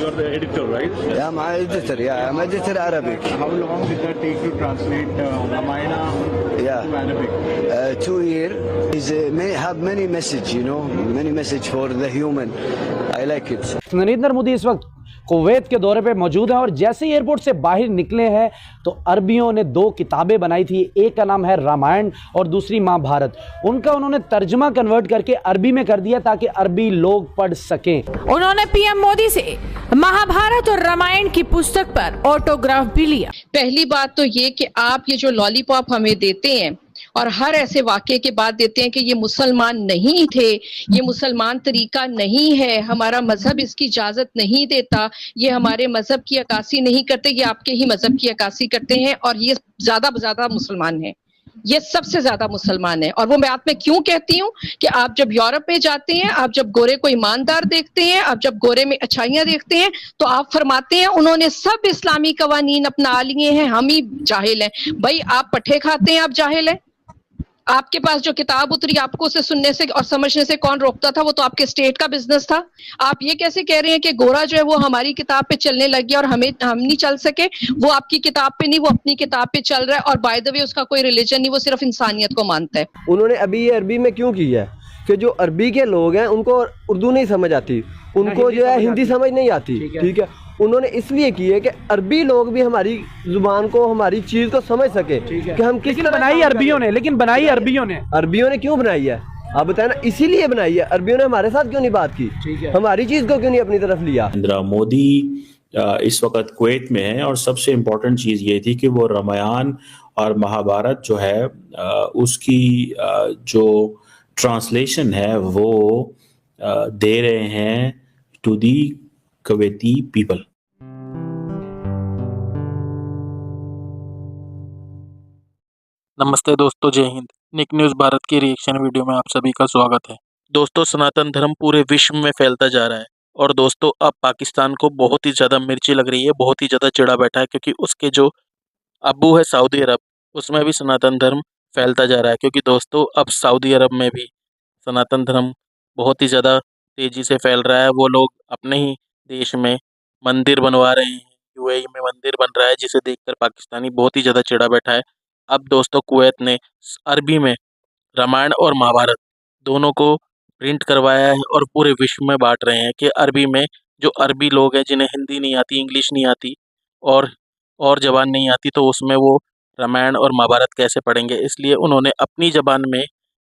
you are the editor, right? Yeah, I'm editor. Yeah, I'm editor Arabic. How long did that take to translate Ramayana to Arabic? 2 years. May have many message, many message for the human. I like it. Narendra Modi इस वक्त Kuwait के दौरे पे मौजूद हैं और जैसे ही airport से बाहर निकले हैं तो अरबियों ने 2 किताबें बनाई थी। एक का नाम है रामायण और दूसरी महाभारत। उनका उन्होंने तर्जमा कन्वर्ट करके अरबी में कर दिया ताकि अरबी लोग पढ़ सकें। उन्होंने पीएम मोदी से महाभारत और रामायण की पुस्तक पर ऑटोग्राफ भी लिया। पहली बात तो ये कि आप ये जो लॉलीपॉप हमें देते हैं और हर ऐसे वाक्य के बाद देते हैं कि ये मुसलमान नहीं थे, ये मुसलमान तरीका नहीं है, हमारा मजहब इसकी इजाजत नहीं देता, ये हमारे मजहब की अक्कासी नहीं करते, ये आपके ही मजहब की अक्कासी करते हैं और ये ज्यादा मुसलमान हैं, ये सबसे ज्यादा मुसलमान है। और वो बात मैं क्यों कहती हूँ कि आप जब यूरोप में जाते हैं, आप जब गोरे को ईमानदार देखते हैं, आप जब गोरे में अच्छाइयां देखते हैं तो आप फरमाते हैं उन्होंने सब इस्लामी कवानीन अपना लिए हैं, हम ही जाहिल हैं। भाई आप पट्टे खाते हैं, आप जाहिल हैं। आपके पास जो किताब उतरी आपको उसे सुनने से और समझने से कौन रोकता था? वो तो आपके स्टेट का बिजनेस था। आप ये कैसे कह रहे हैं कि गोरा जो है वो हमारी किताब पे चलने लग गया और हम नहीं चल सके? वो आपकी किताब पे नहीं, वो अपनी किताब पे चल रहा है और बाय द वे उसका कोई रिलीजन नहीं, वो सिर्फ इंसानियत को मानता है। उन्होंने अभी ये अरबी में क्यों की है कि जो अरबी के लोग हैं उनको उर्दू नहीं समझ आती, उनको जो है हिंदी समझ नहीं आती, ठीक है। उन्होंने इसलिए की है कि अरबी लोग भी हमारी जुबान को, हमारी चीज को समझ सके कि हम किस तरह बनाई अरबियों ने, लेकिन बनाई अरबियों ने क्यों बनाई है आप बताएं ना। इसीलिए बनाई है। अरबियों ने हमारे साथ क्यों नहीं बात की, हमारी चीज को क्यों नहीं अपनी तरफ लिया। नरेंद्र मोदी इस वक्त कुवैत में है और सबसे इम्पोर्टेंट चीज़ ये थी कि वो रामायण और महाभारत जो है उसकी जो ट्रांसलेशन है वो दे रहे हैं टू दी कुवैती पीपल। नमस्ते दोस्तों, जय हिंद। निक न्यूज़ भारत की रिएक्शन वीडियो में आप सभी का स्वागत है। दोस्तों, सनातन धर्म पूरे विश्व में फैलता जा रहा है और दोस्तों अब पाकिस्तान को बहुत ही ज़्यादा मिर्ची लग रही है, बहुत ही ज़्यादा चिढ़ा बैठा है क्योंकि उसके जो अब्बू है सऊदी अरब, उसमें भी सनातन धर्म फैलता जा रहा है। क्योंकि दोस्तों अब सऊदी अरब में भी सनातन धर्म बहुत ही ज़्यादा तेज़ी से फैल रहा है। वो लोग अपने ही देश में मंदिर बनवा रहे हैं, यूएई में मंदिर बन रहा है जिसे देखकर पाकिस्तानी बहुत ही ज़्यादा चिढ़ा बैठा है। अब दोस्तों कुवैत ने अरबी में रामायण और महाभारत दोनों को प्रिंट करवाया है और पूरे विश्व में बांट रहे हैं कि अरबी में जो अरबी लोग हैं जिन्हें हिंदी नहीं आती, इंग्लिश नहीं आती और ज़बान नहीं आती, तो उसमें वो रामायण और महाभारत कैसे पढ़ेंगे। इसलिए उन्होंने अपनी ज़बान में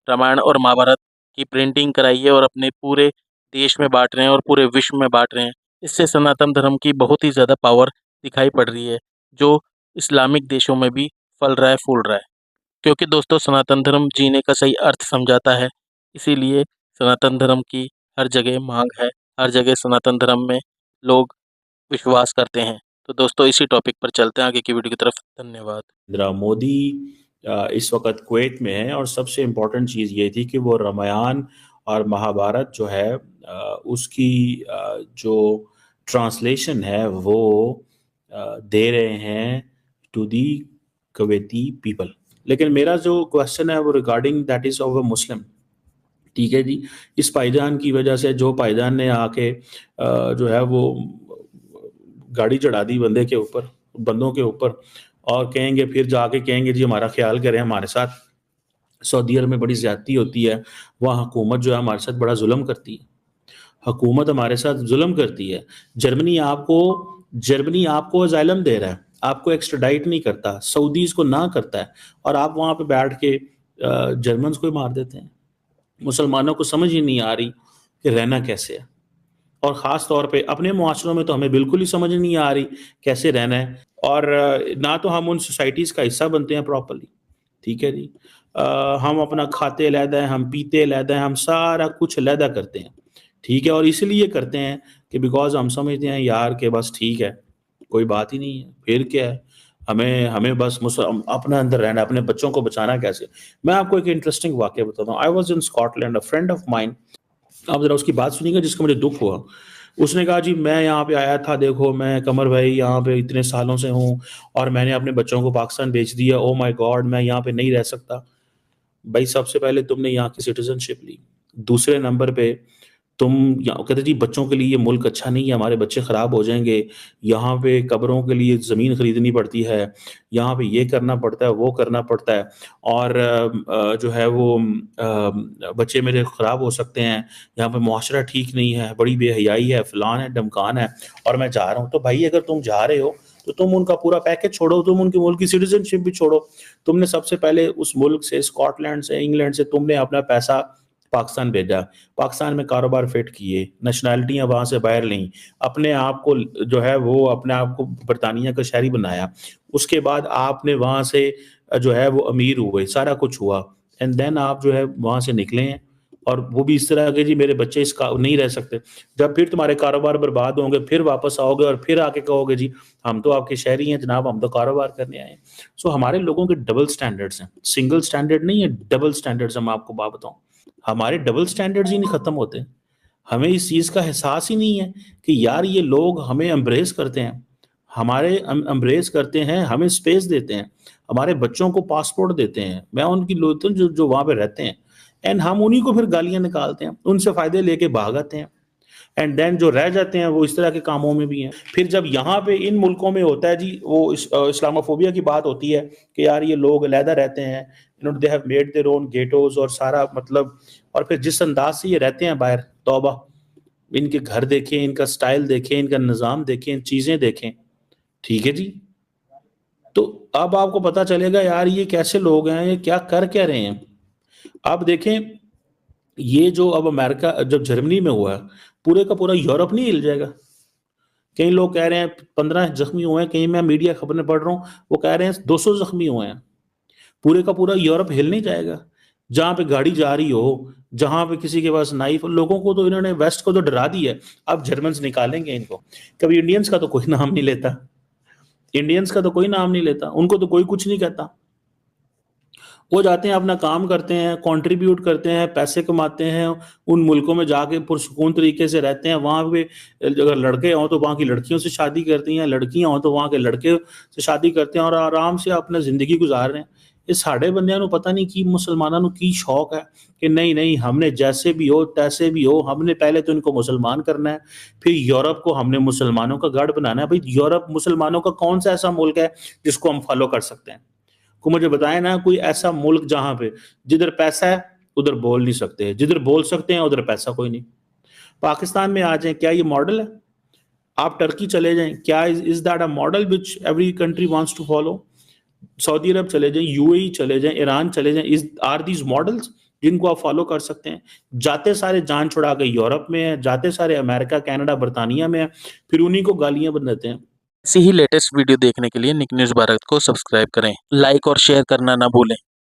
रामायण और महाभारत की प्रिंटिंग कराई है और अपने पूरे देश में बांट रहे हैं और पूरे विश्व में बांट रहे हैं। इससे सनातन धर्म की बहुत ही ज़्यादा पावर दिखाई पड़ रही है जो इस्लामिक देशों में भी फल रहा है, फूल रहा है। क्योंकि दोस्तों सनातन धर्म जीने का सही अर्थ समझाता है, इसीलिए सनातन धर्म की हर जगह मांग है, हर जगह सनातन धर्म में लोग विश्वास करते हैं। तो दोस्तों इसी टॉपिक पर चलते हैं आगे की वीडियो की तरफ। धन्यवाद। नरेंद्र मोदी इस वक्त कुवैत में है और सबसे इम्पोर्टेंट चीज़ ये थी कि वो रामायण और महाभारत जो है उसकी जो ट्रांसलेशन है वो दे रहे हैं टू दी कुवैती पीपल। लेकिन मेरा जो क्वेश्चन है वो regarding that is of a Muslim, ठीक है जी। इस पायदान की वजह से जो पायदान ने आके जो है वो गाड़ी चढ़ा दी बंदों के ऊपर और कहेंगे, फिर जाके कहेंगे जी हमारा ख्याल करें हमारे साथ। सऊदी अरब में बड़ी ज़्यादती होती है, वहाँ हुकूमत जो है हमारे साथ बड़ा जुल्म करती है, हुकूमत हमारे साथ जुल्म करती है। जर्मनी आपको अजाइलम दे रहा है, आपको एक्स्ट्राडाइट नहीं करता, सऊदीज को ना करता है और आप वहाँ पे बैठ के जर्मन्स को ही मार देते हैं। मुसलमानों को समझ ही नहीं आ रही कि रहना कैसे है और ख़ास तौर पे अपने मुआशरों में तो हमें बिल्कुल ही समझ नहीं आ रही कैसे रहना है और ना तो हम उन सोसाइटीज़ का हिस्सा बनते हैं प्रॉपर्ली, ठीक है जी। हम अपना खाते अलहदा है, हम पीते अलहदा है, हम सारा कुछ अलहदा करते हैं, ठीक है। और इसलिए करते हैं कि बिकॉज हम समझते हैं यार कि बस ठीक है, कोई बात ही नहीं है, फिर क्या है, हमें बस अपने अंदर रहना, अपने बच्चों को बचाना कैसे। मैं आपको एक इंटरेस्टिंग वाक़या बताता हूँ। I was in Scotland, a friend of mine, आप ज़रा उसकी बात सुनिएगा जिसका मुझे दुख हुआ। उसने कहा जी मैं यहाँ पे आया था, देखो मैं कमर भाई यहाँ पे इतने सालों से हूँ और मैंने अपने बच्चों को पाकिस्तान भेज दिया, ओ माय गॉड मैं यहाँ पे नहीं रह सकता। भाई सबसे पहले तुमने यहाँ की सिटीजनशिप ली, दूसरे नंबर पे کہتے جی بچوں کے لیے یہ ملک اچھا نہیں ہے, ہمارے بچے خراب ہو جائیں گے, یہاں پہ قبروں کے لیے زمین خریدنی پڑتی ہے, یہاں پہ یہ کرنا پڑتا ہے, وہ کرنا پڑتا ہے, اور جو ہے وہ بچے میرے خراب ہو سکتے ہیں, یہاں پہ معاشرہ ٹھیک نہیں ہے, بڑی بے حیائی ہے, فلان ہے, ڈمکان ہے, اور میں جا رہا ہوں. تو بھائی اگر تم جا رہے ہو تو تم ان کا پورا پیکج چھوڑو, تم ان کے ملک کی سٹیزن شپ بھی چھوڑو. تم نے سب سے پہلے اس ملک سے, اسکاٹ لینڈ سے, انگلینڈ سے تم نے اپنا پیسہ پاکستان بھیجا, پاکستان میں کاروبار فٹ کیے, نیشنلٹیاں وہاں سے باہر لیں, اپنے آپ کو جو ہے وہ اپنے آپ کو برطانیہ کا شہری بنایا, اس کے بعد آپ نے وہاں سے جو ہے وہ امیر ہوئے, سارا کچھ ہوا, اینڈ دین آپ جو ہے وہاں سے نکلے ہیں, اور وہ بھی اس طرح کہ جی میرے بچے اس کا نہیں رہ سکتے. جب پھر تمہارے کاروبار برباد ہوں گے, پھر واپس آؤ گے اور پھر آ کے کہو گے جی ہم تو آپ کے شہری ہیں جناب, ہم تو کاروبار کرنے آئے ہیں. سو ہمارے لوگوں کے ڈبل سٹینڈرڈز ہیں, سنگل سٹینڈرڈ نہیں ہے, ڈبل سٹینڈرڈز. میں آپ کو بات بتاؤں, ہمارے ڈبل سٹینڈرڈز ہی نہیں ختم ہوتے. ہمیں اس چیز کا احساس ہی نہیں ہے کہ یار یہ لوگ ہمیں امبریس کرتے ہیں, ہمارے امبریس کرتے ہیں, ہمیں اسپیس دیتے ہیں, ہمارے بچوں کو پاسپورٹ دیتے ہیں. میں ان کی لوگ جو وہاں پہ رہتے ہیں, اینڈ ہم انہی کو پھر گالیاں نکالتے ہیں, ان سے فائدے لے کے بھاگاتے ہیں, اینڈ دین جو رہ جاتے ہیں وہ اس طرح کے کاموں میں بھی ہیں. پھر جب یہاں پہ ان ملکوں میں ہوتا ہے جی وہ اسلاموفوبیا کی بات ہوتی ہے کہ یار یہ لوگ علیحدہ رہتے ہیں, they have made their own ghettos, اور سارا مطلب, اور پھر جس انداز سے یہ رہتے ہیں باہر, توبہ, ان کے گھر دیکھیں, ان کا سٹائل دیکھیں, ان کا نظام دیکھیں, چیزیں دیکھیں. ٹھیک ہے جی, تو اب آپ کو پتا چلے گا یار یہ کیسے لوگ ہیں, یہ کیا کر کیا رہے ہیں. آپ دیکھیں یہ جو اب امریکہ, جب جرمنی میں ہوا ہے, پورے کا پورا یورپ نہیں ہل جائے گا. کئی لوگ کہہ رہے ہیں 15 زخمی ہوئے ہیں, کہیں میں میڈیا خبریں پڑھ رہا ہوں وہ کہہ رہے ہیں 200 زخمی ہوئے ہیں. پورے کا پورا یورپ ہل نہیں جائے گا. جہاں پہ گاڑی جا رہی ہو, جہاں پہ کسی کے پاس نائف, لوگوں کو تو انہوں نے ویسٹ کو تو ڈرا دی ہے, اب جرمنز نکالیں گے ان کو. کبھی انڈینز کا تو کوئی نام نہیں لیتا, انڈینز کا تو کوئی نام نہیں لیتا, ان کو تو کوئی کچھ نہیں کہتا. وہ جاتے ہیں اپنا کام کرتے ہیں, کنٹریبیوٹ کرتے ہیں, پیسے کماتے ہیں, ان ملکوں میں جا کے پرسکون طریقے سے رہتے ہیں. وہاں پہ اگر لڑکے ہوں تو وہاں کی لڑکیوں سے شادی کرتی ہیں, لڑکیاں ہوں تو وہاں کے لڑکے سے شادی کرتے ہیں, اور آرام سے اپنا زندگی گزار رہے ہیں. یہ ساڑھے بندیاں نو پتہ نہیں کی مسلمانوں نو کی شوق ہے کہ نہیں ہم نے جیسے بھی ہو تیسے بھی ہو, ہم نے پہلے تو ان کو مسلمان کرنا ہے, پھر یورپ کو ہم نے مسلمانوں کا گڑھ بنانا ہے. بھائی یورپ مسلمانوں کا کون سا ایسا ملک ہے جس کو ہم فالو کر سکتے ہیں؟ کو مجھے بتائیں نا کوئی ایسا ملک جہاں پہ جدھر پیسہ ہے ادھر بول نہیں سکتے, جدھر بول سکتے ہیں ادھر پیسہ کوئی نہیں. پاکستان میں آ جائیں, کیا یہ ماڈل ہے؟ آپ ٹرکی چلے جائیں, کیا is that a model which every country wants to follow? Saudi عرب چلے جائیں, یو اے ای چلے جائیں, ایران چلے جائیں, آر دیز ماڈلز جن کو آپ فالو کر سکتے ہیں؟ جاتے سارے جان چھڑا کے یورپ میں ہیں, جاتے سارے امریکہ, کینیڈا, برطانیہ میں ہیں, پھر انہی کو گالیاں بناتے ہیں. ایسی ہی لیٹسٹ ویڈیو دیکھنے کے لیے نک نیوز بھارت کو سبسکرائب کریں, لائک اور شیئر کرنا نہ بھولیں.